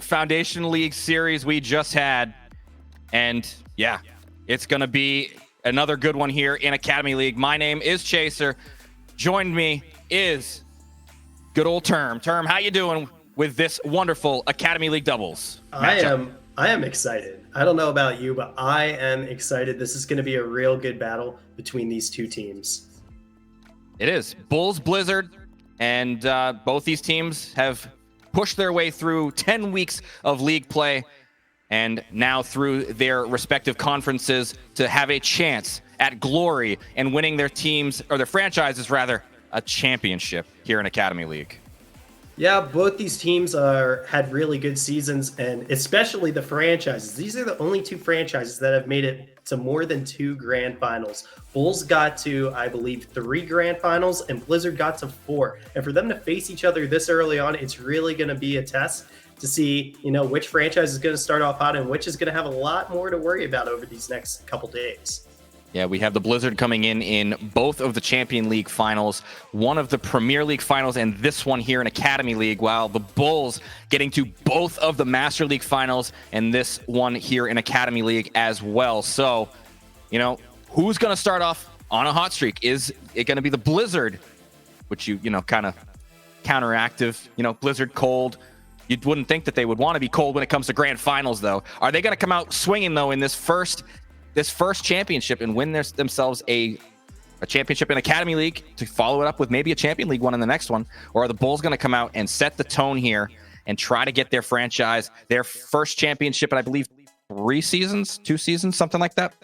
Foundation League series we just had. And yeah, it's going to be another good one here in Academy League. My name is Chaser. Joined me is good old Term. Term, how you doing with this wonderful Academy League doubles matchup? I am excited. I don't know about you, but I am excited. This is going to be a real good battle between these two teams. It is. Bulls, Blizzard, and both these teams have pushed their way through 10 weeks of league play and now through their respective conferences to have a chance at glory and winning their teams, or their franchises rather, a championship here in Academy League. Yeah, both these teams had really good seasons, and especially the franchises. These are the only two franchises that have made it to more than 2 grand finals. Bulls got to, I believe, 3 grand finals, and Blizzard got to 4. And for them to face each other this early on, it's really going to be a test to see, which franchise is going to start off hot and which is going to have a lot more to worry about over these next couple days. Yeah, we have the Blizzard coming in both of the Champion League finals, one of the Premier League finals, and this one here in Academy League, while the Bulls getting to both of the Master League finals and this one here in Academy League as well. So, who's going to start off on a hot streak? Is it going to be the Blizzard, which kind of counteractive, Blizzard cold. You wouldn't think that they would want to be cold when it comes to grand finals, though. Are they going to come out swinging, though, in this first championship and win themselves a championship in Academy League to follow it up with maybe a Champion League one in the next one? Or are the Bulls going to come out and set the tone here and try to get their franchise their first championship in, I believe, 2 seasons, something like that?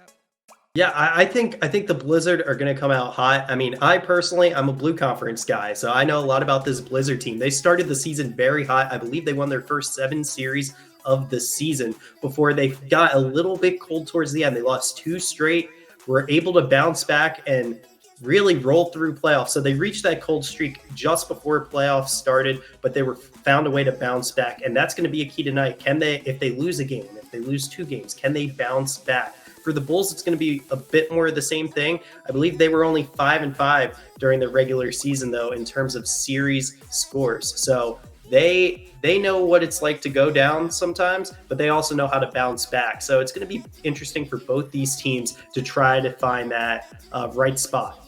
Yeah, I think the Blizzard are going to come out hot. I mean, I'm a Blue Conference guy, so I know a lot about this Blizzard team. They started the season very hot. I believe they won their first 7 series of the season before they got a little bit cold towards the end. They lost 2 straight, were able to bounce back and really roll through playoffs. So they reached that cold streak just before playoffs started, but they found a way to bounce back. And that's going to be a key tonight. If they lose a game, if they lose 2 games, can they bounce back? For the Bulls, it's going to be a bit more of the same thing. I believe they were only 5-5 during the regular season, though, in terms of series scores. So they know what it's like to go down sometimes, but they also know how to bounce back. So it's going to be interesting for both these teams to try to find that right spot.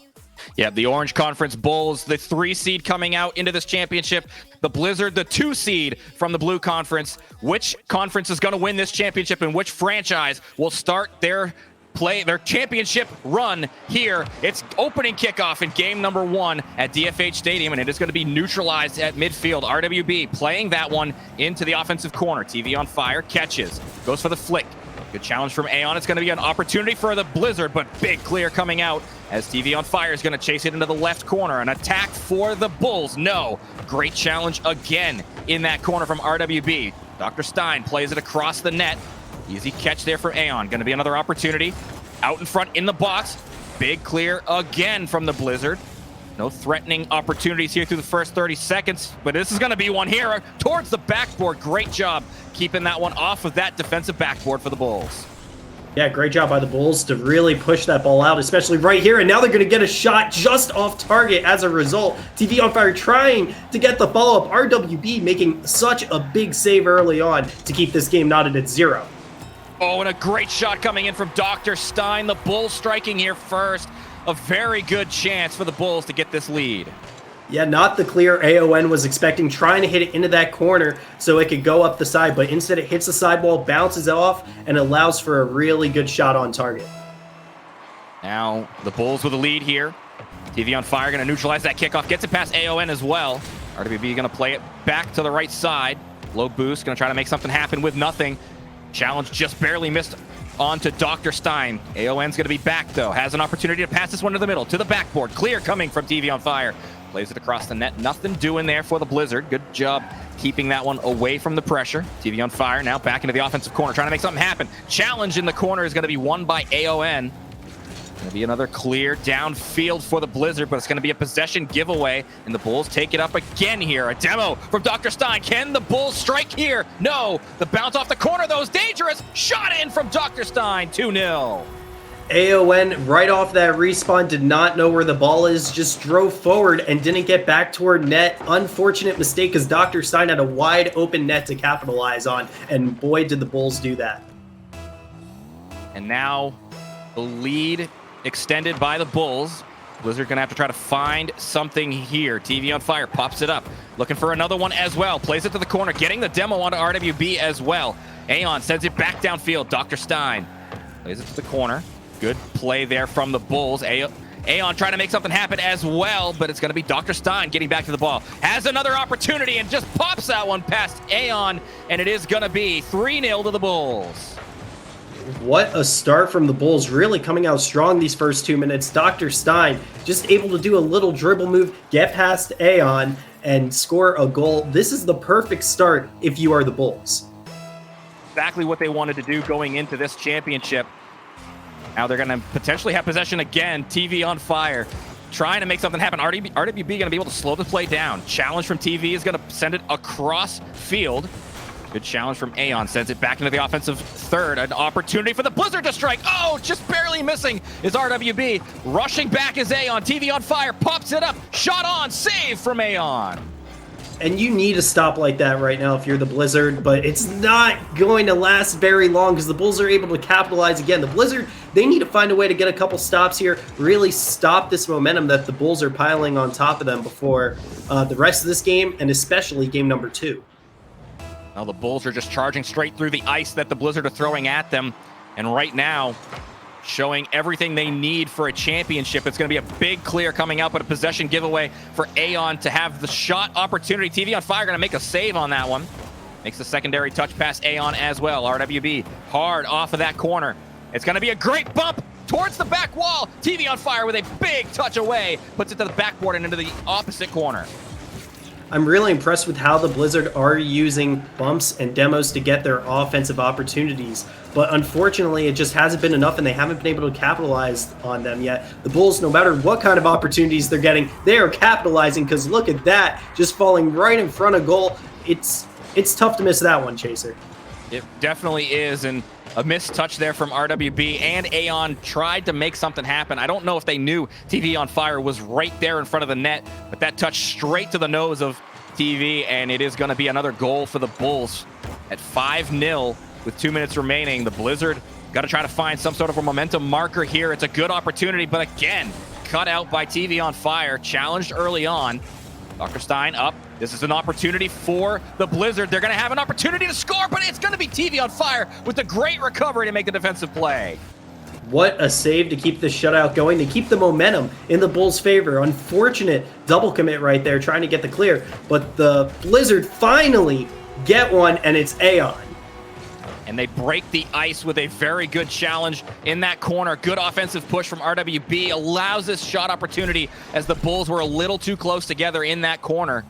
Yeah, the Orange Conference Bulls, the 3 seed coming out into this championship. The Blizzard, the 2 seed from the Blue Conference. Which conference is going to win this championship and which franchise will start their championship run here? It's opening kickoff in game number 1 at DFH Stadium, and it is going to be neutralized at midfield. RWB playing that one into the offensive corner. TV on fire, catches, goes for the flick. Good challenge from Aeon. It's going to be an opportunity for the Blizzard, but big clear coming out as TV on fire is going to chase it into the left corner. An attack for the Bulls. No. Great challenge again in that corner from RWB. Dr. Stein plays it across the net. Easy catch there for Aeon. Going to be another opportunity. Out in front in the box. Big clear again from the Blizzard. No threatening opportunities here through the first 30 seconds, but this is going to be one here towards the backboard. Great job keeping that one off of that defensive backboard for the Bulls. Yeah, great job by the Bulls to really push that ball out, especially right here. And now they're going to get a shot just off target as a result. TV on fire trying to get the follow-up. RWB making such a big save early on to keep this game knotted at 0. Oh, and a great shot coming in from Dr. Stein. The Bulls striking here first. A very good chance for the Bulls to get this lead. Yeah, not the clear AON was expecting, trying to hit it into that corner so it could go up the side, but instead it hits the sidewall, bounces off, and allows for a really good shot on target. Now the Bulls with a lead here. TV on fire, going to neutralize that kickoff, gets it past AON as well. RWB going to play it back to the right side. Low boost, going to try to make something happen with nothing. Challenge just barely missed on to Dr. Stein. AON's going to be back, though. Has an opportunity to pass this one to the middle, to the backboard. Clear coming from TV on fire. Plays it across the net. Nothing doing there for the Blizzard. Good job keeping that one away from the pressure. TV on fire now back into the offensive corner, trying to make something happen. Challenge in the corner is going to be won by AON. Going to be another clear downfield for the Blizzard, but it's going to be a possession giveaway, and the Bulls take it up again here. A demo from Dr. Stein. Can the Bulls strike here? No. The bounce off the corner, though, is dangerous. Shot in from Dr. Stein. 2-0. AON, right off that respawn, did not know where the ball is, just drove forward and didn't get back toward net. Unfortunate mistake because Dr. Stein had a wide open net to capitalize on, and boy, did the Bulls do that. And now the lead extended by the Bulls. Blizzard gonna have to try to find something here. TV on fire, pops it up. Looking for another one as well. Plays it to the corner, getting the demo onto RWB as well. Aeon sends it back downfield. Dr. Stein plays it to the corner. Good play there from the Bulls. Aeon trying to make something happen as well, but it's going to be Dr. Stein getting back to the ball. Has another opportunity and just pops that one past Aeon, and it is going to be 3-0 to the Bulls. What a start from the Bulls, really coming out strong these first 2 minutes. Dr. Stein just able to do a little dribble move, get past Aeon, and score a goal. This is the perfect start if you are the Bulls. Exactly what they wanted to do going into this championship. Now they're going to potentially have possession again. TV on fire, trying to make something happen. RWB going to be able to slow the play down. Challenge from TV is going to send it across field. Good challenge from Aeon, sends it back into the offensive third. An opportunity for the Blizzard to strike. Oh, just barely missing is RWB. Rushing back is Aeon. TV on fire, pops it up. Shot on, save from Aeon. And you need a stop like that right now if you're the Blizzard, but it's not going to last very long because the Bulls are able to capitalize again. The Blizzard, they need to find a way to get a couple stops here, really stop this momentum that the Bulls are piling on top of them before the rest of this game, and especially game number 2. Now the Bulls are just charging straight through the ice that the Blizzard are throwing at them, and right now, showing everything they need for a championship. It's going to be a big clear coming out, but a possession giveaway for Aeon to have the shot opportunity. TV on fire going to make a save on that one. Makes the secondary touch pass Aeon as well. RWB hard off of that corner. It's going to be a great bump towards the back wall. TV on fire with a big touch away. Puts it to the backboard and into the opposite corner. I'm really impressed with how the Blizzard are using bumps and demos to get their offensive opportunities, but unfortunately it just hasn't been enough and they haven't been able to capitalize on them yet. The Bulls, no matter what kind of opportunities they're getting, they are capitalizing because look at that, just falling right in front of goal. It's tough to miss that one, Chaser. It definitely is, and a missed touch there from RWB, and Aeon tried to make something happen. I don't know if they knew TV on fire was right there in front of the net, but that touch straight to the nose of TV, and it is going to be another goal for the Bulls at 5-0 with 2 minutes remaining. The Blizzard got to try to find some sort of a momentum marker here. It's a good opportunity, but again, cut out by TV on fire, challenged early on. Dr. Stein up. This is an opportunity for the Blizzard. They're going to have an opportunity to score, but it's going to be TV on fire with a great recovery to make the defensive play. What a save to keep the shutout going, to keep the momentum in the Bulls' favor. Unfortunate double commit right there, trying to get the clear. But the Blizzard finally get one, and it's Aeon. And they break the ice with a very good challenge in that corner. Good offensive push from RWB allows this shot opportunity as the Bulls were a little too close together in that corner.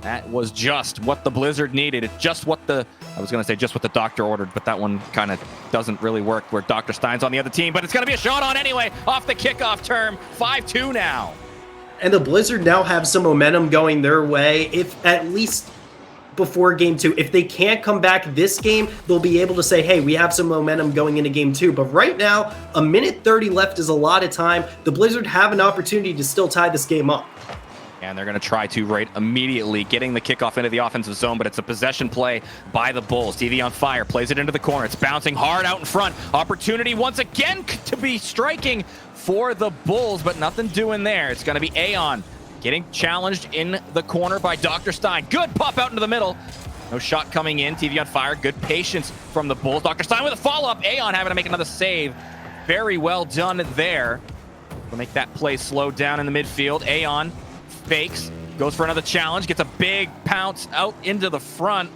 That was just what the Blizzard needed. It's just what the, I was going to say just what the doctor ordered, but that one kind of doesn't really work where Dr. Stein's on the other team. But it's going to be a shot on anyway off the kickoff term. 5-2 now. And the Blizzard now have some momentum going their way. If at least before game 2, if they can't come back this game, they'll be able to say, hey, we have some momentum going into game 2. But right now, a minute 30 left is a lot of time. The Blizzard have an opportunity to still tie this game up. And they're going to try to right immediately, getting the kickoff into the offensive zone, but it's a possession play by the Bulls. TV on fire, plays it into the corner. It's bouncing hard out in front. Opportunity once again to be striking for the Bulls, but nothing doing there. It's going to be Aeon getting challenged in the corner by Dr. Stein. Good pop out into the middle. No shot coming in. TV on fire. Good patience from the Bulls. Dr. Stein with a follow-up. Aeon having to make another save. Very well done there. We'll make that play slow down in the midfield. Aeon fakes, goes for another challenge, gets a big pounce out into the front,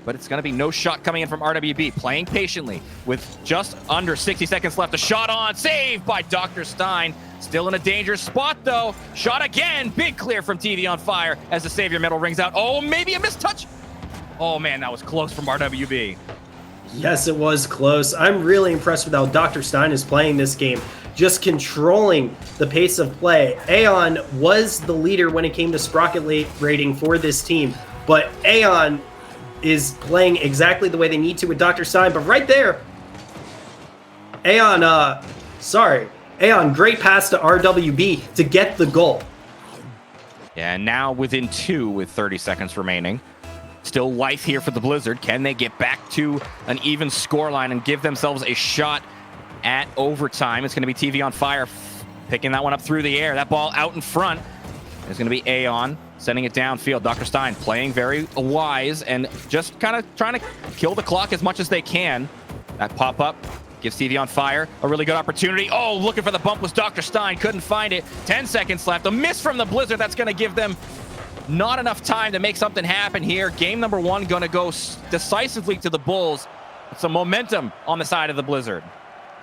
but it's going to be no shot coming in from RWB. Playing patiently with just under 60 seconds left. A shot on, saved by Dr. Stein. Still in a dangerous spot, though. Shot again, big clear from TV on fire as the Savior medal rings out. Oh, maybe a missed touch. Oh, man, that was close from RWB. Yes, it was close. I'm really impressed with how Dr. Stein is playing this game, just controlling the pace of play. Aeon was the leader when it came to Sprocket rating for this team, but Aeon is playing exactly the way they need to with Dr. Stein. But right there, Aeon Sorry. Aeon, great pass to RWB to get the goal. Yeah, and now within 2 with 30 seconds remaining. Still life here for the Blizzard. Can they get back to an even scoreline and give themselves a shot at overtime? It's going to be TV on Fire picking that one up through the air. That ball out in front is going to be Aeon sending it downfield. Dr. Stein playing very wise and just kind of trying to kill the clock as much as they can. That pop-up gives TV on Fire a really good opportunity. Oh, looking for the bump was Dr. Stein. Couldn't find it. 10 seconds left. A miss from the Blizzard. That's going to give them not enough time to make something happen here. Game number 1 going to go decisively to the Bulls. Some momentum on the side of the Blizzard.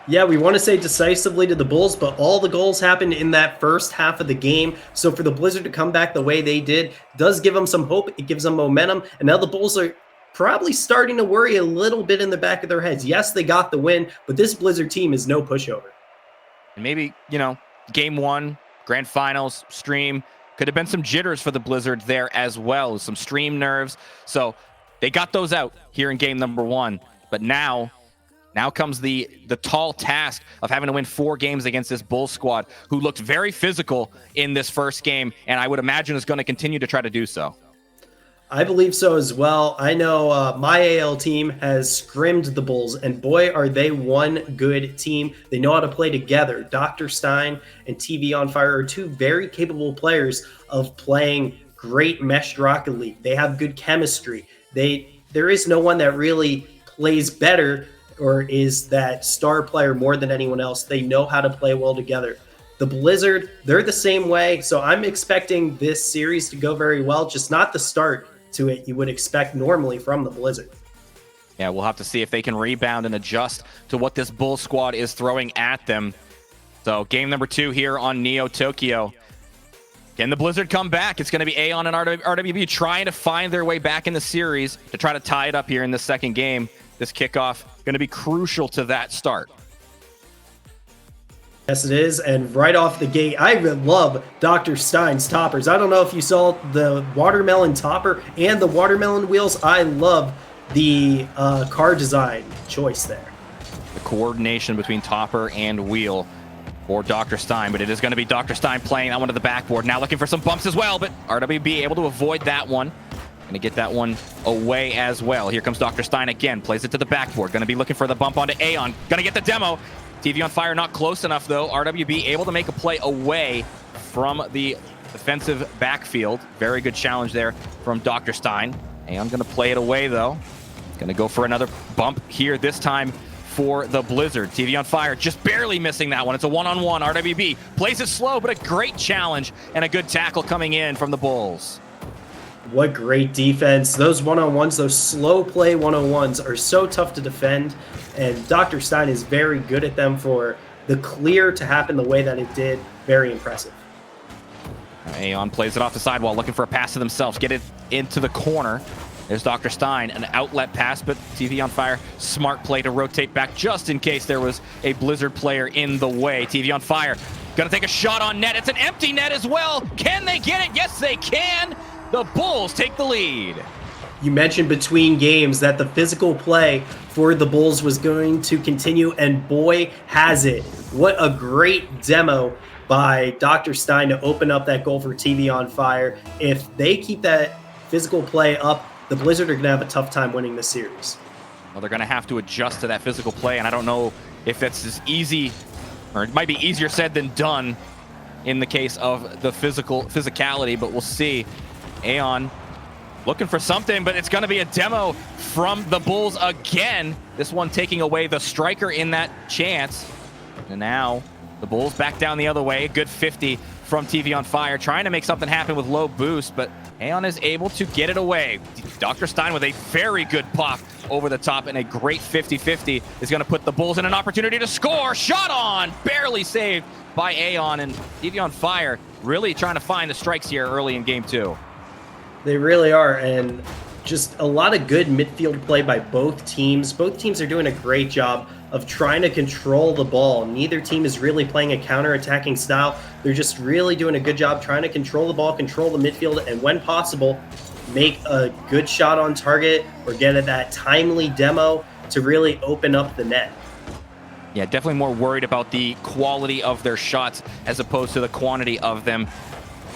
Yeah, we want to say decisively to the Bulls, but all the goals happened in that first half of the game. So for the Blizzard to come back the way they did does give them some hope. It gives them momentum. And now the Bulls are probably starting to worry a little bit in the back of their heads. Yes, they got the win, but this Blizzard team is no pushover. And maybe, game 1, grand finals, stream, could have been some jitters for the Blizzard there as well, some stream nerves. So they got those out here in game number 1. But now comes the tall task of having to win 4 games against this Bulls squad, who looked very physical in this first game, and I would imagine is going to continue to try to do so. I believe so as well. I know my AL team has scrimmed the Bulls, and boy, are they one good team. They know how to play together. Dr. Stein and TV on Fire are 2 very capable players of playing great meshed Rocket League. They have good chemistry. There is no one that really plays better or is that star player more than anyone else. They know how to play well together. The Blizzard, they're the same way. So I'm expecting this series to go very well, just not the start to it you would expect normally from the Blizzard. Yeah, we'll have to see if they can rebound and adjust to what this Bull squad is throwing at them. So game number 2 here on Neo Tokyo. Can the Blizzard come back? It's going to be Aeon and RWB trying to find their way back in the series to try to tie it up here in the second game. This kickoff going to be crucial to that start. Yes, it is. And right off the gate, I love Dr. Stein's toppers. I don't know if you saw the watermelon topper and the watermelon wheels. I love the car design choice there. The coordination between topper and wheel for Dr. Stein, but it is going to be Dr. Stein playing that one to the backboard. Now looking for some bumps as well, but RWB able to avoid that one. Going to get that one away as well. Here comes Dr. Stein again. Plays it to the backboard. Going to be looking for the bump onto Aeon. Going to get the demo. TV on Fire not close enough, though. RWB able to make a play away from the defensive backfield. Very good challenge there from Dr. Stein. Aeon going to play it away, though. Going to go for another bump here, this time for the Blizzard. TV on Fire just barely missing that one. It's a one-on-one. RWB plays it slow, but a great challenge and a good tackle coming in from the Bulls. What great defense. Those one-on-ones, those slow play one-on-ones are so tough to defend, and Dr. Stein is very good at them for the clear to happen the way that it did. Very impressive. Aeon plays it off the sidewall, looking for a pass to themselves. Get it into the corner. There's Dr. Stein, an outlet pass, but TV on Fire, smart play to rotate back just in case there was a Blizzard player in the way. TV on Fire, gonna take a shot on net. It's an empty net as well. Can they get it? Yes, they can. The Bulls take the lead. You mentioned between games that the physical play for the Bulls was going to continue, and boy, has it. What a great demo by Dr. Stein to open up that goal for TV on Fire. If they keep that physical play up, the Blizzard are going to have a tough time winning this series. Well, they're going to have to adjust to that physical play, and I don't know if that's as easy, or it might be easier said than done in the case of the physicality, but we'll see. Aeon looking for something, but it's going to be a demo from the Bulls again. This one taking away the striker in that chance. And now the Bulls back down the other way. A good 50 from TV on Fire, trying to make something happen with low boost, but Aeon is able to get it away. Dr. Stein with a very good pop over the top, and a great 50-50 is going to put the Bulls in an opportunity to score. Shot on, barely saved by Aeon, and TV on Fire really trying to find the strikes here early in game 2. They really are, and just a lot of good midfield play by both teams. Both teams are doing a great job of trying to control the ball. Neither team is really playing a counter-attacking style. They're just really doing a good job trying to control the ball, control the midfield, and when possible, make a good shot on target or get at that timely demo to really open up the net. Yeah, definitely more worried about the quality of their shots as opposed to the quantity of them.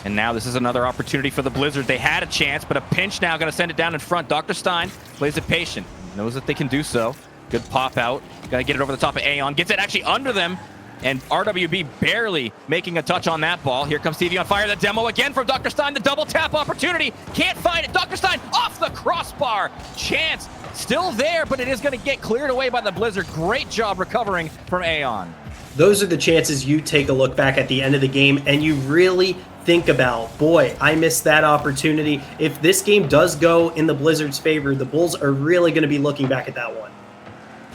And now this is another opportunity for the Blizzard. They had a chance, but a pinch now going to send it down in front. Dr. Stein plays it patient, knows that they can do so. Good pop out. Got to get it over the top of Aeon. Gets it actually under them. And RWB barely making a touch on that ball. Here comes TV on fire. The demo again from Dr. Stein. The double tap opportunity. Can't find it. Dr. Stein off the crossbar. Chance still there, but it is going to get cleared away by the Blizzard. Great job recovering from Aeon. Those are the chances you take a look back at the end of the game and you really think about, boy, I missed that opportunity. If this game does go in the Blizzard's favor, the Bulls are really going to be looking back at that one.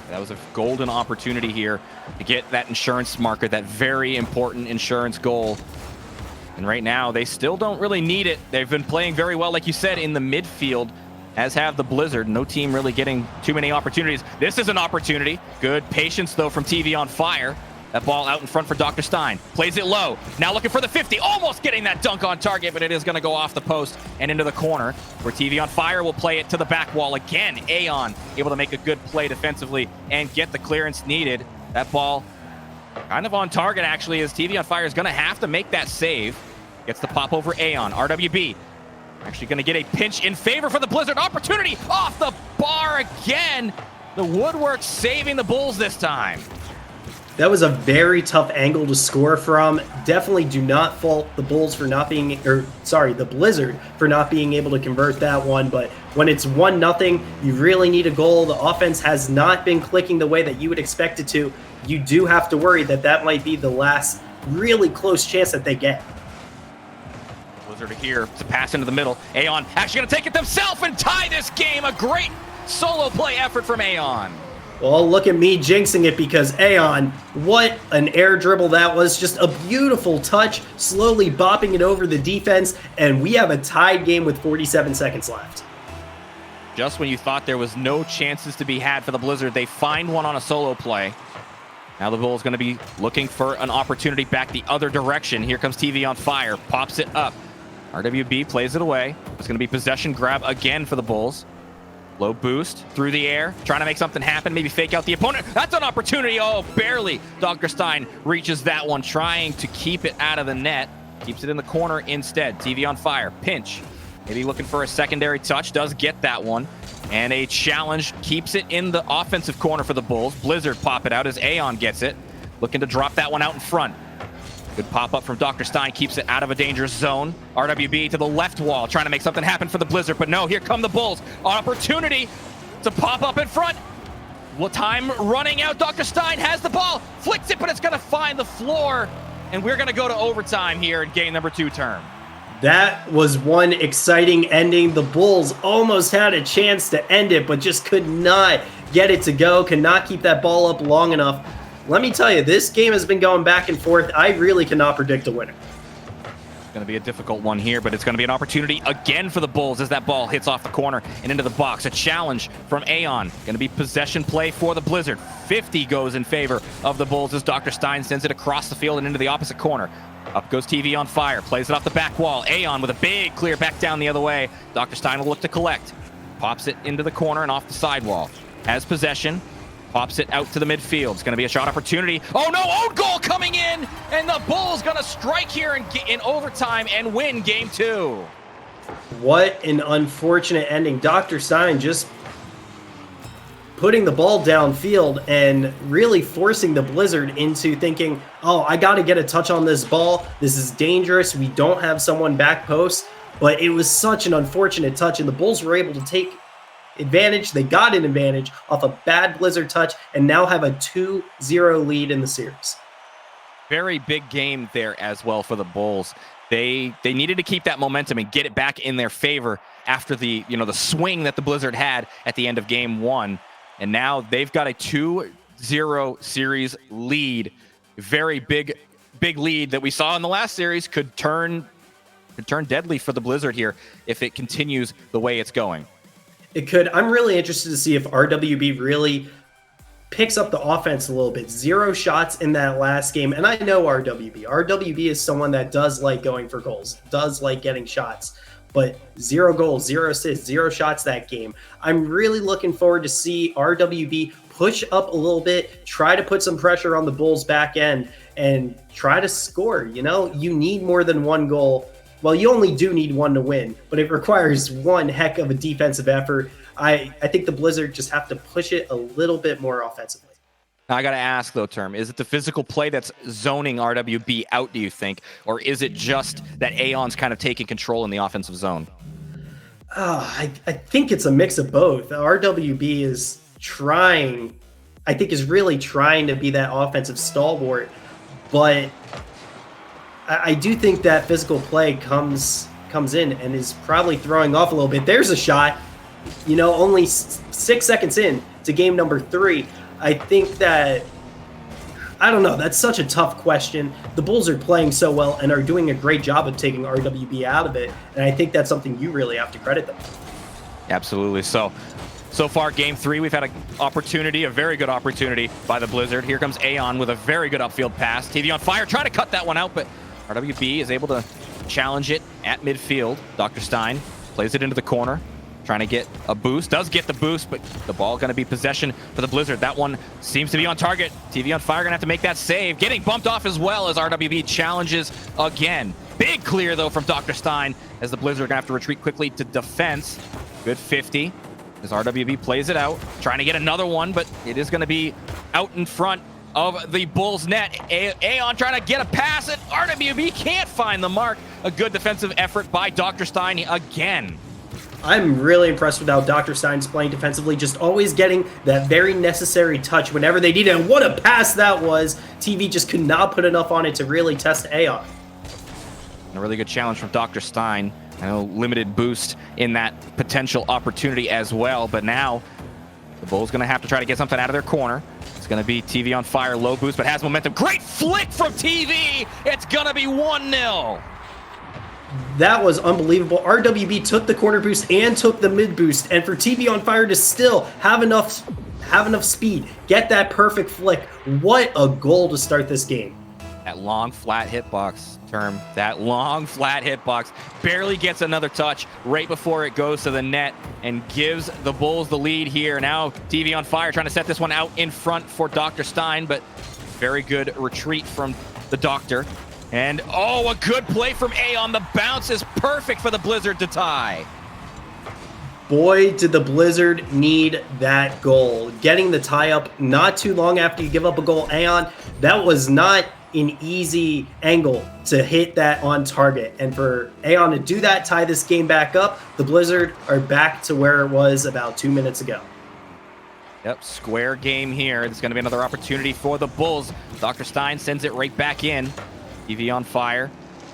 That was a golden opportunity here to get that insurance marker, that very important insurance goal. And right now, they still don't really need it. They've been playing very well, like you said, in the midfield, as have the Blizzard. No team really getting too many opportunities. This is an opportunity. Good patience, though, from TV on fire. That ball out in front for Dr. Stein. Plays it low. Now looking for the 50. Almost getting that dunk on target, but it is going to go off the post and into the corner, where TV on fire will play it to the back wall again. Aeon able to make a good play defensively and get the clearance needed. That ball kind of on target, actually, as TV on fire is going to have to make that save. Gets the pop over Aeon. RWB actually going to get a pinch in favor for the Blizzard. Opportunity off the bar again. The woodwork saving the Bulls this time. That was a very tough angle to score from. Definitely do not fault the Bulls for not being, the Blizzard for not being able to convert that one. But when it's 1-0, you really need a goal. The offense has not been clicking the way that you would expect it to. You do have to worry that that might be the last really close chance that they get. Blizzard here to pass into the middle. Aeon actually going to take it themselves and tie this game. A great solo play effort from Aeon. Well, look at me jinxing it because Aeon, what an air dribble that was. Just a beautiful touch, slowly bopping it over the defense, and we have a tied game with 47 seconds left. Just when you thought there was no chances to be had for the Blizzard, they find one on a solo play. Now the Bulls going to be looking for an opportunity back the other direction. Here comes TV on fire, pops it up. RWB plays it away. It's going to be possession grab again for the Bulls. Low boost through the air, trying to make something happen, maybe fake out the opponent. That's an opportunity. Oh, barely. Dr. Stein reaches that one, trying to keep it out of the net. Keeps it in the corner instead. TV on fire. Pinch. Maybe looking for a secondary touch. Does get that one. And a challenge keeps it in the offensive corner for the Bulls. Blizzard pop it out as Aeon gets it. Looking to drop that one out in front. Good pop-up from Dr. Stein, keeps it out of a dangerous zone. RWB to the left wall, trying to make something happen for the Blizzard, but no, here come the Bulls. Opportunity to pop up in front. Well, time running out. Dr. Stein has the ball, flicks it, but it's going to find the floor, and we're going to go to overtime here in game number 2 term. That was one exciting ending. The Bulls almost had a chance to end it, but just could not get it to go, could not keep that ball up long enough. Let me tell you, this game has been going back and forth. I really cannot predict a winner. It's going to be a difficult one here, but it's going to be an opportunity again for the Bulls as that ball hits off the corner and into the box. A challenge from Aeon. Going to be possession play for the Blizzard. 50 goes in favor of the Bulls as Dr. Stein sends it across the field and into the opposite corner. Up goes TV on fire. Plays it off the back wall. Aeon with a big clear back down the other way. Dr. Stein will look to collect. Pops it into the corner and off the sidewall. Has possession. Pops it out to the midfield. It's going to be a shot opportunity. Oh no, own goal coming in! And the Bulls going to strike here in overtime and win game 2. What an unfortunate ending. Dr. Stein just putting the ball downfield and really forcing the Blizzard into thinking, oh, I got to get a touch on this ball. This is dangerous. We don't have someone back post. But it was such an unfortunate touch, and the Bulls were able to take advantage. They got an advantage off a bad Blizzard touch and now have a 2-0 lead in the series. Very big game there as well for the Bulls. They needed to keep that momentum and get it back in their favor after the swing that the Blizzard had at the end of game 1. And now they've got a 2-0 series lead. Very big lead that we saw in the last series could turn deadly for the Blizzard here if it continues the way it's going. It could. I'm really interested to see if RWB really picks up the offense a little bit. 0 shots in that last game. And I know RWB. RWB is someone that does like going for goals, does like getting shots. But 0 goals, 0 assists, 0 shots that game. I'm really looking forward to see RWB push up a little bit, try to put some pressure on the Bulls back end and try to score. You know, you need more than one goal. Well, you only do need one to win, but it requires one heck of a defensive effort. I think the Blizzard just have to push it a little bit more offensively. I got to ask, though, Term, is it the physical play that's zoning RWB out, do you think? Or is it just that Aeon's kind of taking control in the offensive zone? I think it's a mix of both. RWB is trying, I think is really trying to be that offensive stalwart, but I do think that physical play comes in and is probably throwing off a little bit. There's a shot, you know, only 6 seconds in to game number 3. I think that, I don't know, that's such a tough question. The Bulls are playing so well and are doing a great job of taking RWB out of it, and I think that's something you really have to credit them. Absolutely. So far, game 3, we've had an opportunity, a very good opportunity by the Blizzard. Here comes Aeon with a very good upfield pass. TV on fire, trying to cut that one out, but RWB is able to challenge it at midfield. Dr. Stein plays it into the corner, trying to get a boost. Does get the boost, but the ball going to be possession for the Blizzard. That one seems to be on target. TV on fire going to have to make that save. Getting bumped off as well as RWB challenges again. Big clear, though, from Dr. Stein as the Blizzard are going to have to retreat quickly to defense. Good 50 as RWB plays it out. Trying to get another one, but it is going to be out in front of the Bulls net. Aeon trying to get a pass, and RWB can't find the mark. A good defensive effort by Dr. Stein again. I'm really impressed with how Dr. Stein's playing defensively, just always getting that very necessary touch whenever they need it. And what a pass that was. TV just could not put enough on it to really test Aeon. A really good challenge from Dr. Stein. I know limited boost in that potential opportunity as well, but now the Bulls going to have to try to get something out of their corner. It's going to be TV on fire, low boost, but has momentum. Great flick from TV. It's going to be 1-0. That was unbelievable. RWB took the corner boost and took the mid boost, and for TV on fire to still have enough speed, get that perfect flick. What a goal to start this game. That long flat hitbox, Term. That long flat hitbox barely gets another touch right before it goes to the net and gives the Bulls the lead here. Now TV on fire trying to set this one out in front for Dr. Stein, but very good retreat from the Doctor. And, oh, a good play from Aeon. The bounce is perfect for the Blizzard to tie. Boy, did the Blizzard need that goal. Getting the tie up not too long after you give up a goal, Aeon, that was not an easy angle to hit that on target. And for Aeon to do that, tie this game back up, the Blizzard are back to where it was about 2 minutes ago. Yep, square game here. There's going to be another opportunity for the Bulls. Dr. Stein sends it right back in. TV on fire.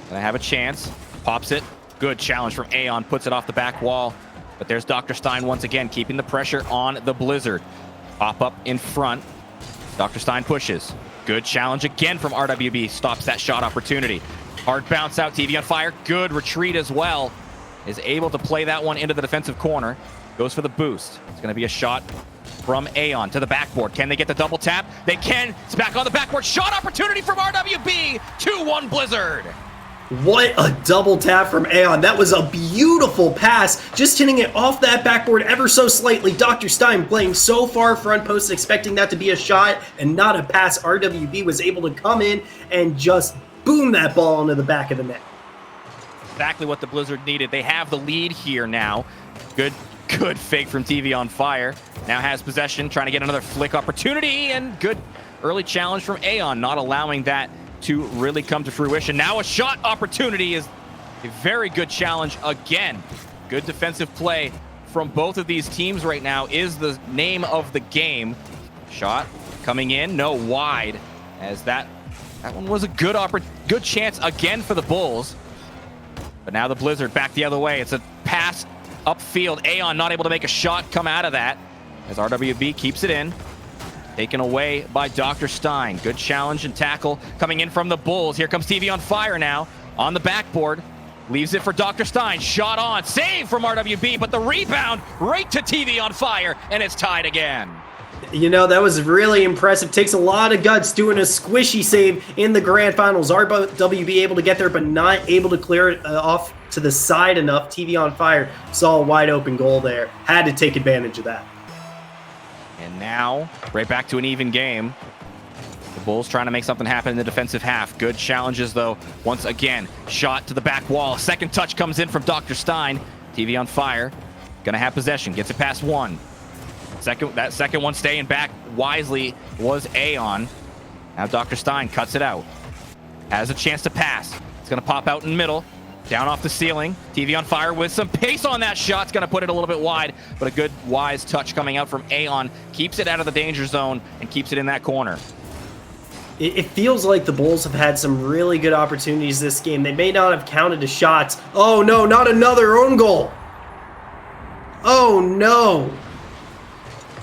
Gonna have a chance. Pops it. Good challenge from Aeon. Puts it off the back wall. But there's Dr. Stein once again, keeping the pressure on the Blizzard. Pop up in front. Dr. Stein pushes. Good challenge again from RWB. Stops that shot opportunity. Hard bounce out. TV on fire. Good retreat as well. Is able to play that one into the defensive corner. Goes for the boost. It's gonna be a shot from Aeon to the backboard. Can they get the double tap? They can. It's back on the backboard. Shot opportunity from RWB. 2-1 Blizzard. What a double tap from Aeon. That was a beautiful pass. Just hitting it off that backboard ever so slightly. Dr. Stein playing so far front post, expecting that to be a shot and not a pass. RWB was able to come in and just boom that ball into the back of the net. Exactly what the Blizzard needed. They have the lead here now. Good fake from TV on fire. Now has possession, trying to get another flick opportunity, and good early challenge from Aeon, not allowing that to really come to fruition. Now a shot opportunity is a very good challenge again. Good defensive play from both of these teams right now is the name of the game. Shot coming in, no, wide, as that one was a good chance again for the Bulls. But now the Blizzard back the other way. It's a pass upfield. Aeon not able to make a shot come out of that as RWB keeps it in. Taken away by Dr. Stein. Good challenge and tackle coming in from the Bulls. Here comes TV on fire now on the backboard. Leaves it for Dr. Stein. Shot on. Save from RWB, but the rebound right to TV on fire, and it's tied again. You know, that was really impressive. Takes a lot of guts doing a squishy save in the grand finals. RWB able to get there, but not able to clear it off to the side enough. TV on fire saw a wide open goal there. Had to take advantage of that. And now, right back to an even game. The Bulls trying to make something happen in the defensive half. Good challenges, though. Once again, shot to the back wall. Second touch comes in from Dr. Stein. TV on fire. Gonna have possession. Gets it past one. That second one staying back wisely was Aeon. Now Dr. Stein cuts it out. Has a chance to pass. It's gonna pop out in the middle. Down off the ceiling. TV on fire with some pace on that shot. It's going to put it a little bit wide, but a good, wise touch coming out from Aeon. Keeps it out of the danger zone and keeps it in that corner. It feels like the Bulls have had some really good opportunities this game. They may not have counted the shots. Oh, no, not another own goal. Oh, no.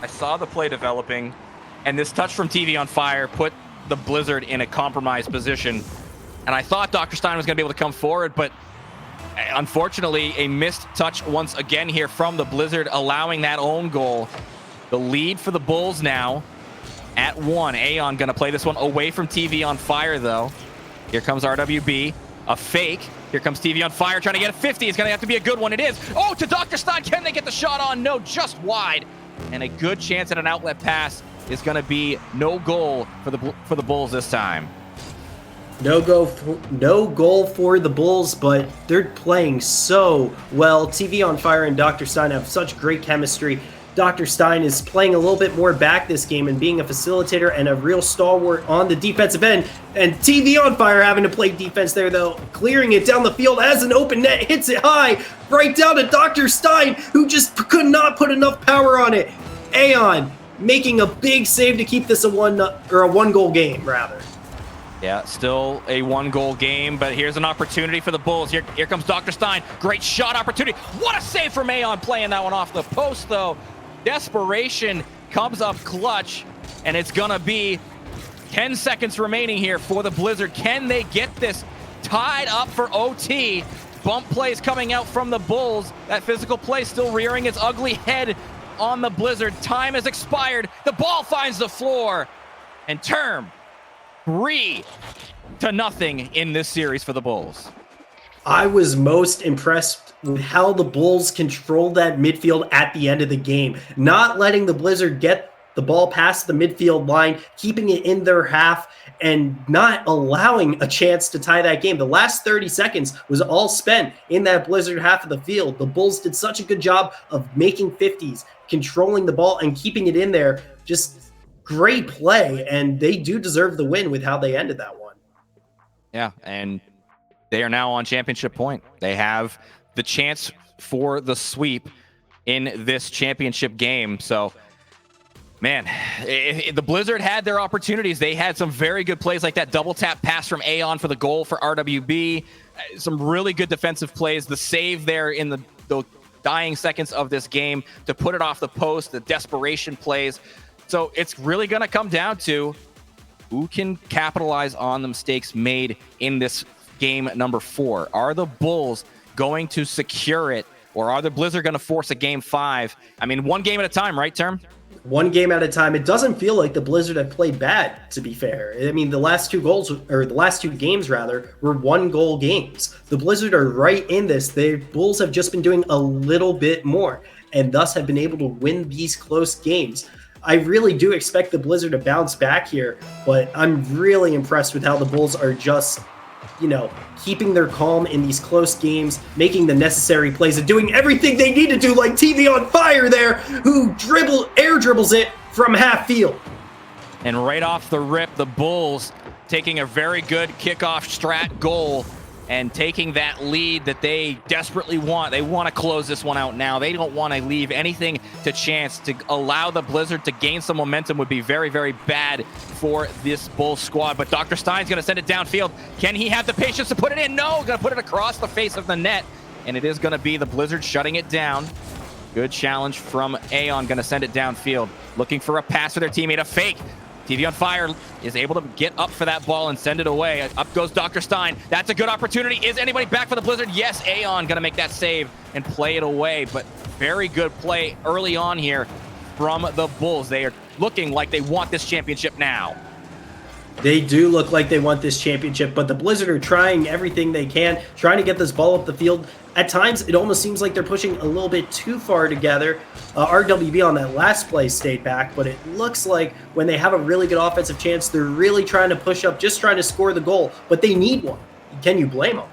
I saw the play developing, and this touch from TV on fire put the Blizzard in a compromised position. And I thought Dr. Stein was going to be able to come forward, but unfortunately, a missed touch once again here from the Blizzard, allowing that own goal. The lead for the Bulls now at 1. Aeon going to play this one away from TV on fire, though. Here comes RWB. A fake. Here comes TV on fire, trying to get a 50. It's going to have to be a good one. It is. Oh, to Dr. Stein. Can they get the shot on? No, just wide. And a good chance at an outlet pass is going to be no goal for the Bulls this time. No goal for the Bulls, but they're playing so well. TV on fire and Dr. Stein have such great chemistry. Dr. Stein is playing a little bit more back this game and being a facilitator and a real stalwart on the defensive end. And TV on fire having to play defense there, though, clearing it down the field as an open net, hits it high, right down to Dr. Stein, who just could not put enough power on it. Aeon making a big save to keep this a one goal game, rather. Yeah, still a 1-goal game, but here's an opportunity for the Bulls. Here comes Dr. Stein. Great shot opportunity. What a save from Aeon, playing that one off the post, though. Desperation comes up clutch, and it's going to be 10 seconds remaining here for the Blizzard. Can they get this tied up for OT? Bump plays coming out from the Bulls. That physical play still rearing its ugly head on the Blizzard. Time has expired. The ball finds the floor, and term 3-0 in this series for the Bulls. I was most impressed with how the Bulls controlled that midfield at the end of the game, not letting the Blizzard get the ball past the midfield line, keeping it in their half, and not allowing a chance to tie that game. The last 30 seconds was all spent in that Blizzard half of the field. The Bulls did such a good job of making 50s, controlling the ball, and keeping it in there. Just great play, and they do deserve the win with how they ended that one. Yeah, and they are now on championship point. They have the chance for the sweep in this championship game. So, man, the Blizzard had their opportunities. They had some very good plays like that double tap pass from Aeon for the goal for RWB. Some really good defensive plays. The save there in the dying seconds of this game to put it off the post, the desperation plays. So it's really going to come down to who can capitalize on the mistakes made in this game number 4. Are the Bulls going to secure it, or are the Blizzard going to force a game 5? I mean, one game at a time, right, Term? One game at a time. It doesn't feel like the Blizzard have played bad, to be fair. I mean, the last two games rather, were 1-goal games. The Blizzard are right in this. The Bulls have just been doing a little bit more, and thus have been able to win these close games. I really do expect the Blizzard to bounce back here, but I'm really impressed with how the Bulls are just, keeping their calm in these close games, making the necessary plays, and doing everything they need to do, like TV on fire there, who air dribbles it from half field. And right off the rip, the Bulls taking a very good kickoff strat goal and taking that lead that they desperately want. They want to close this one out now. They don't want to leave anything to chance. To allow the Blizzard to gain some momentum would be very, very bad for this Bulls squad. But Dr. Stein's going to send it downfield. Can he have the patience to put it in? No, going to put it across the face of the net. And it is going to be the Blizzard shutting it down. Good challenge from Aeon, going to send it downfield. Looking for a pass for their teammate, a fake. TV on fire is able to get up for that ball and send it away. Up goes Dr. Stein. That's a good opportunity. Is anybody back for the Blizzard? Yes, Aeon going to make that save and play it away. But very good play early on here from the Bulls. They are looking like they want this championship now. They do look like they want this championship, but the Blizzard are trying everything they can, trying to get this ball up the field. At times, it almost seems like they're pushing a little bit too far together. RWB on that last play stayed back, but it looks like when they have a really good offensive chance, they're really trying to push up, just trying to score the goal, but they need one. Can you blame them?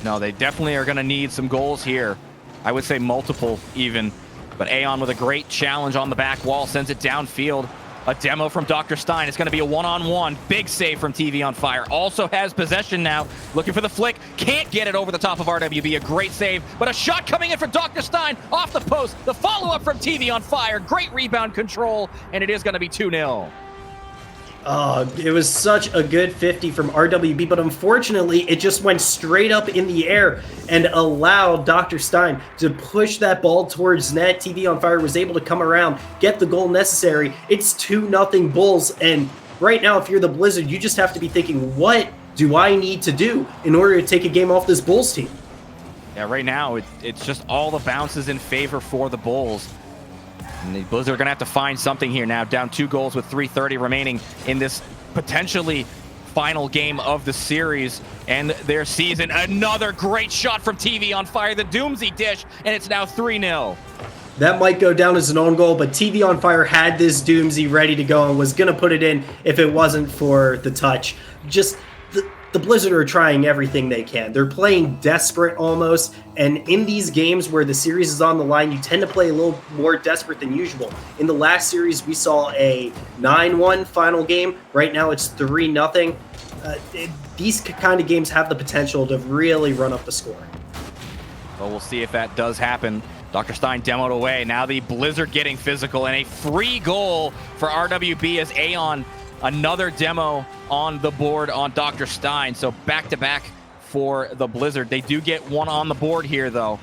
No, they definitely are going to need some goals here. I would say multiple even. But Aeon with a great challenge on the back wall, sends it downfield. A demo from Dr. Stein. It's going to be a one-on-one. Big save from TV on Fire. Also has possession now. Looking for the flick. Can't get it over the top of RWB. A great save. But a shot coming in from Dr. Stein off the post. The follow-up from TV on Fire. Great rebound control. And it is going to be 2-0. It was such a good 50 from RWB, but unfortunately, it just went straight up in the air and allowed Dr. Stein to push that ball towards net. TV on Fire was able to come around, get the goal necessary. It's 2-0 Bulls, and right now, if you're the Blizzard, you just have to be thinking, what do I need to do in order to take a game off this Bulls team? Yeah, right now, it's just all the bounces in favor for the Bulls. And the Blizzard are going to have to find something here now, down 2 goals with 3:30 remaining in this potentially final game of the series and their season. Another great shot from TV on Fire, the Doomsy dish, and it's now 3-0. That might go down as an own goal, but TV on Fire had this Doomsy ready to go and was going to put it in if it wasn't for the touch. Just the Blizzard are trying everything they can. They're playing desperate almost, and in these games where the series is on the line, you tend to play a little more desperate than usual. In the last series, we saw a 9-1 final game. Right now, it's 3-0. These kind of games have the potential to really run up the score. Well, we'll see if that does happen. Dr. Stein demoed away. Now the Blizzard getting physical, and a free goal for RWB as Aeon, another demo on the board on Dr. Stein. So back-to-back for the Blizzard. They do get one on the board here, though,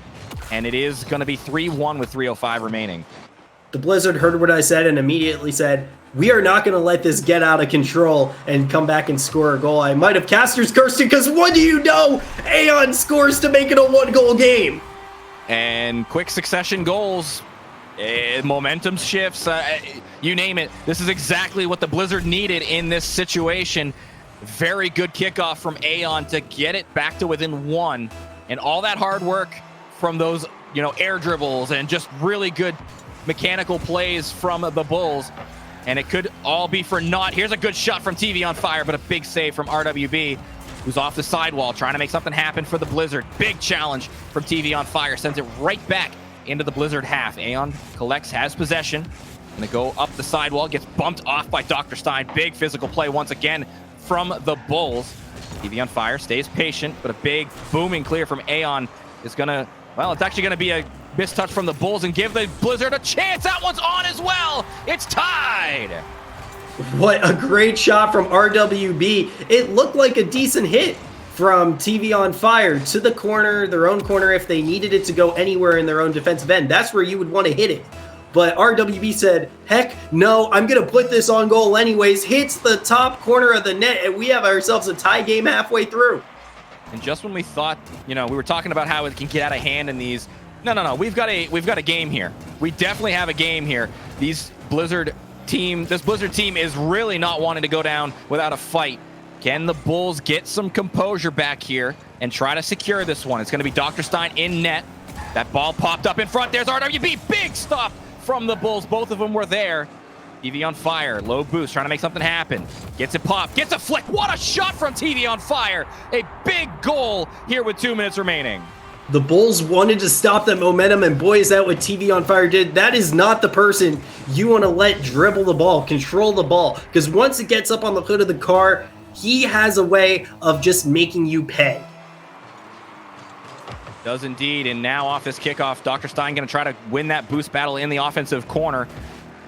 and it is going to be 3-1 with 3:05 remaining. The Blizzard heard what I said and immediately said, we are not going to let this get out of control and come back and score a goal. I might have casters cursed it because what do you know? Aeon scores to make it a 1-goal game. And quick succession goals. Momentum shifts, you name it. This is exactly what the Blizzard needed in this situation. Very good kickoff from Aeon to get it back to within 1. And all that hard work from those, air dribbles and just really good mechanical plays from the Bulls. And it could all be for naught. Here's a good shot from TV on Fire, but a big save from RWB, who's off the sidewall, trying to make something happen for the Blizzard. Big challenge from TV on Fire, sends it right back into the Blizzard half. Aeon collects, has possession. Gonna go up the sidewall, gets bumped off by Dr. Stein. Big physical play once again from the Bulls. TV on Fire stays patient, but a big booming clear from Aeon is gonna, well, it's actually gonna be a mistouch from the Bulls and give the Blizzard a chance. That one's on as well. It's tied. What a great shot from RWB. It looked like a decent hit from TV on Fire to the corner, their own corner, if they needed it to go anywhere in their own defensive end. That's where you would want to hit it. But RWB said, heck no, I'm going to put this on goal anyways. Hits the top corner of the net, and we have ourselves a tie game halfway through. And just when we thought, we were talking about how it can get out of hand in these, no, we've got a game here. We definitely have a game here. This Blizzard team is really not wanting to go down without a fight. Can the Bulls get some composure back here and try to secure this one? It's going to be Dr. Stein in net. That ball popped up in front. There's RWB. Big stop from the Bulls. Both of them were there. TV on Fire. Low boost. Trying to make something happen. Gets it popped. Gets a flick. What a shot from TV on Fire. A big goal here with 2 minutes remaining. The Bulls wanted to stop that momentum, and boy, is that what TV on Fire did. That is not the person you want to let dribble the ball, control the ball, because once it gets up on the hood of the car, he has a way of just making you pay. Does indeed, and now off this kickoff, Dr. Stein going to try to win that boost battle in the offensive corner.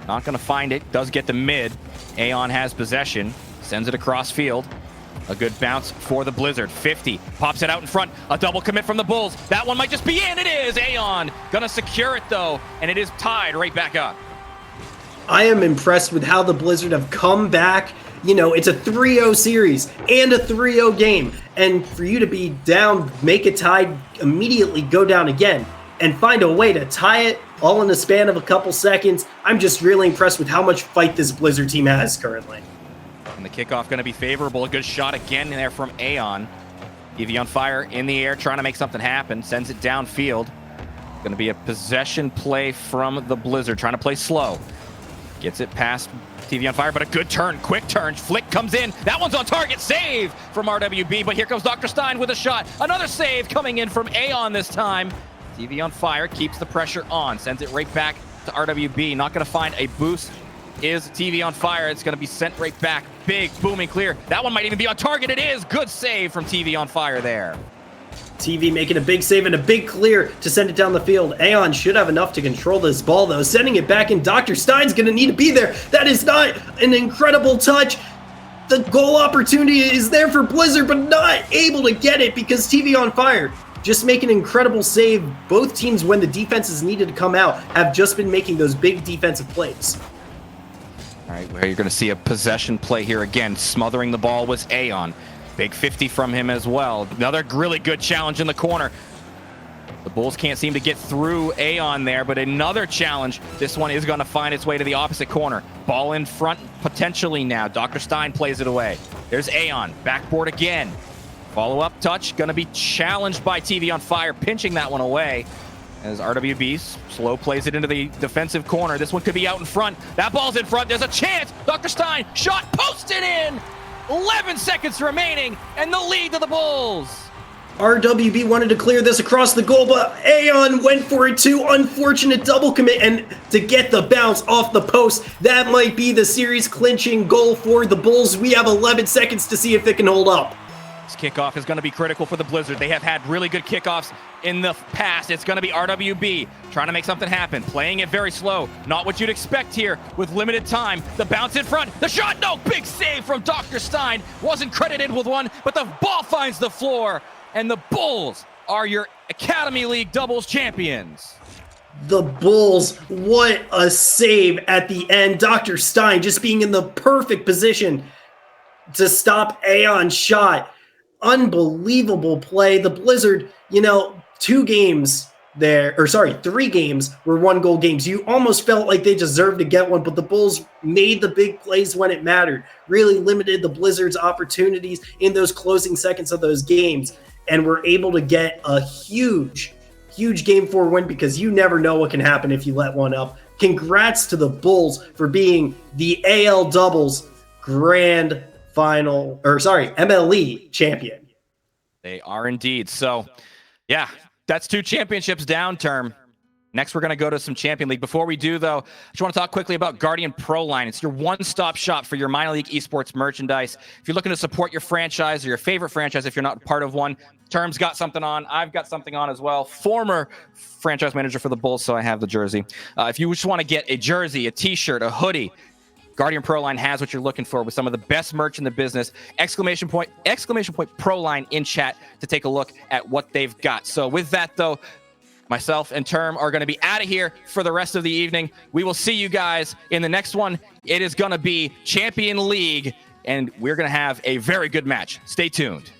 Not going to find it. Does get the mid. Aeon has possession. Sends it across field. A good bounce for the Blizzard. 50. Pops it out in front. A double commit from the Bulls. That one might just be in. It is. Aeon going to secure it, though, and it is tied right back up. I am impressed with how the Blizzard have come back. It's a 3-0 series and a 3-0 game. And for you to be down, make it tied, immediately go down again, and find a way to tie it all in the span of a couple seconds. I'm just really impressed with how much fight this Blizzard team has currently. And the kickoff going to be favorable. A good shot again there from Aeon. TV on fire in the air, trying to make something happen. Sends it downfield. Going to be a possession play from the Blizzard, trying to play slow. Gets it past TV on fire, but a good turn, quick turn. Flick comes in. That one's on target. Save from RWB, but here comes Dr. Stein with a shot. Another save coming in from Aeon this time. TV on fire keeps the pressure on, sends it right back to RWB. Not going to find a boost. Is TV on fire. It's going to be sent right back. Big, booming clear. That one might even be on target. It is. Good save from TV on fire there. TV making a big save and a big clear to send it down the field. Aeon should have enough to control this ball, though. Sending it back in. Dr. Stein's going to need to be there. That is not an incredible touch. The goal opportunity is there for Blizzard, but not able to get it because TV on fire just make an incredible save. Both teams, when the defenses needed to come out, have just been making those big defensive plays. All right, where you're going to see a possession play here again. Smothering the ball was Aeon. Big 50 from him as well. Another really good challenge in the corner. The Bulls can't seem to get through Aeon there, but another challenge. This one is going to find its way to the opposite corner. Ball in front potentially now. Dr. Stein plays it away. There's Aeon. Backboard again. Follow-up touch. Going to be challenged by TV on fire, pinching that one away. As RWB slow plays it into the defensive corner. This one could be out in front. That ball's in front. There's a chance. Dr. Stein, shot posted in. 11 seconds remaining, and the lead to the Bulls. RWB wanted to clear this across the goal, but Aeon went for it too. Unfortunate double commit, and to get the bounce off the post, that might be the series clinching goal for the Bulls. We have 11 seconds to see if it can hold up. This kickoff is going to be critical for the Blizzard. They have had really good kickoffs in the past. It's going to be RWB trying to make something happen, playing it very slow. Not what you'd expect here with limited time. The bounce in front, the shot, no, big save from Dr. Stein. Wasn't credited with one, but the ball finds the floor, and the Bulls are your Academy League doubles champions. The Bulls, what a save at the end. Dr. Stein just being in the perfect position to stop Aeon's shot. Unbelievable play. The Blizzard, 3 games were 1-goal games. You almost felt like they deserved to get one, but the Bulls made the big plays when it mattered, really limited the Blizzard's opportunities in those closing seconds of those games, and were able to get a huge game 4 win, because you never know what can happen if you let one up. Congrats to the Bulls for being the AL doubles grand MLE champion. They are indeed. So, yeah, that's 2 championships down term. Next, we're going to go to some Champion League. Before we do, though, I just want to talk quickly about Guardian Pro Line. It's your one-stop shop for your minor league esports merchandise. If you're looking to support your franchise or your favorite franchise, if you're not part of one, Term's got something on. I've got something on as well. Former franchise manager for the Bulls, so I have the jersey. If you just want to get a jersey, a t-shirt, a hoodie, Guardian Pro Line has what you're looking for with some of the best merch in the business. Exclamation point Pro Line in chat to take a look at what they've got. So with that, though, myself and Term are going to be out of here for the rest of the evening. We will see you guys in the next one. It is going to be Champion League, and we're going to have a very good match. Stay tuned.